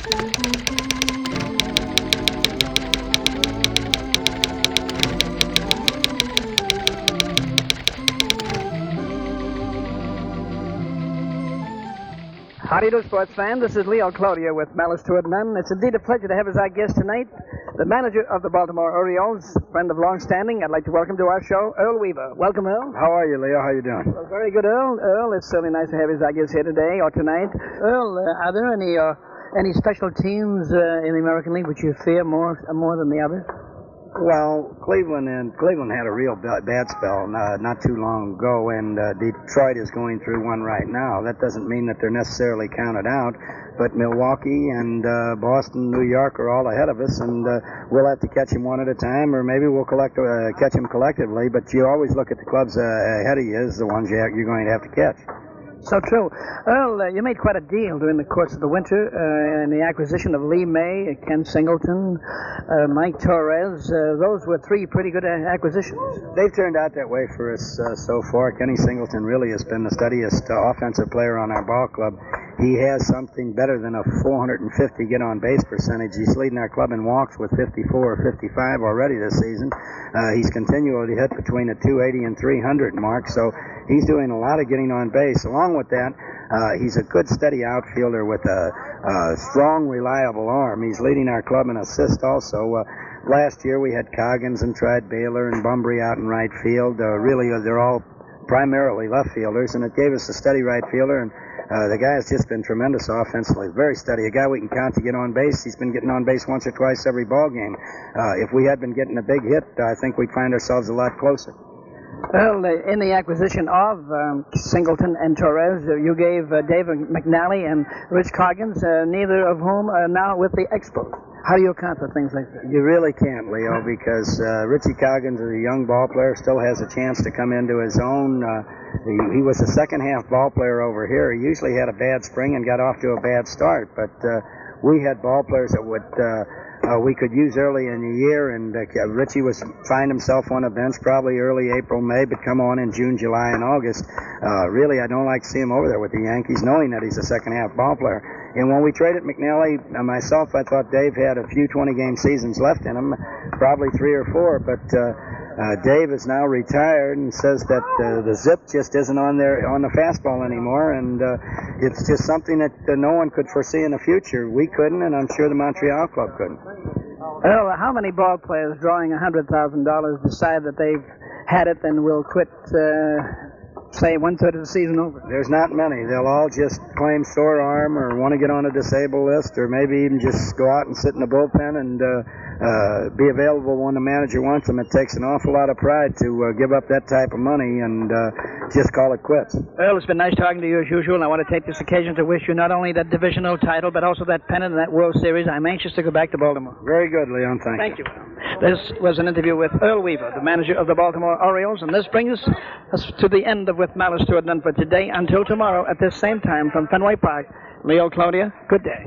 How do you do, sports fan? This is Leo Cloutier with Malice to It None. It's indeed a pleasure to have as our guest tonight the manager of the Baltimore Orioles, friend of long standing. I'd like to welcome to our show Earl Weaver. Welcome, Earl. How are you, Leo? How you doing? Well, very good, Earl. Earl, it's certainly nice to have you as our guest here today or tonight. Earl, are there any special teams in the American League which you fear more than the others? Well, Cleveland had a real bad spell not too long ago, and Detroit is going through one right now. That doesn't mean that they're necessarily counted out, but Milwaukee and Boston, New York are all ahead of us, and we'll have to catch them one at a time, or maybe we'll catch them collectively. But you always look at the clubs ahead of you as the ones you're going to have to catch. So true. Earl, you made quite a deal during the course of the winter in the acquisition of Lee May, Ken Singleton, Mike Torres. Those were three pretty good acquisitions. They've turned out that way for us so far. Kenny Singleton really has been the steadiest offensive player on our ball club. He has something better than a 450 get-on-base percentage. He's leading our club in walks with 54 or 55 already this season. He's continually hit between the 280 and 300 mark, so he's doing a lot of getting on base. Along with that, he's a good, steady outfielder with a strong, reliable arm. He's leading our club in assists also. Last year we had Coggins and tried Baylor and Bumbry out in right field. Really, they're all primarily left fielders, and it gave us a steady right fielder. And the guy has just been tremendous offensively, very steady. A guy we can count to get on base. He's been getting on base once or twice every ball game. If we had been getting a big hit, I think we'd find ourselves a lot closer. Well, in the acquisition of Singleton and Torres, you gave David McNally and Rich Coggins, neither of whom are now with the Expos. How do you account for things like that? You really can't, Leo, because Richie Coggins is a young ball player, still has a chance to come into his own. He was a second-half ball player over here. He usually had a bad spring and got off to a bad start, but we had ball players that we could use early in the year, and Richie was find himself on a bench probably early April, May, but come on in June, July, and August. Really, I don't like to see him over there with the Yankees, knowing that he's a second-half ball player. And when we traded McNally, myself, I thought Dave had a few 20-game seasons left in him, probably 3 or 4, but Dave is now retired and says that the zip just isn't on the fastball anymore, and it's just something that no one could foresee in the future. We couldn't, and I'm sure the Montreal club couldn't. Well, how many ball players drawing $100,000 decide that they've had it and will quit, say, 1/3 of the season over? There's not many. They'll all just claim sore arm or want to get on a disabled list, or maybe even just go out and sit in the bullpen and be available when the manager wants them. It takes an awful lot of pride to give up that type of money and just call it quits. Earl, it's been nice talking to you as usual, and I want to take this occasion to wish you not only that divisional title, but also that pennant and that World Series. I'm anxious to go back to Baltimore. Very good, Leon. Thank you. This was an interview with Earl Weaver, the manager of the Baltimore Orioles, and this brings us to the end of With Malice to It None for today. Until tomorrow at this same time from Fenway Park, Leo Cloutier, good day.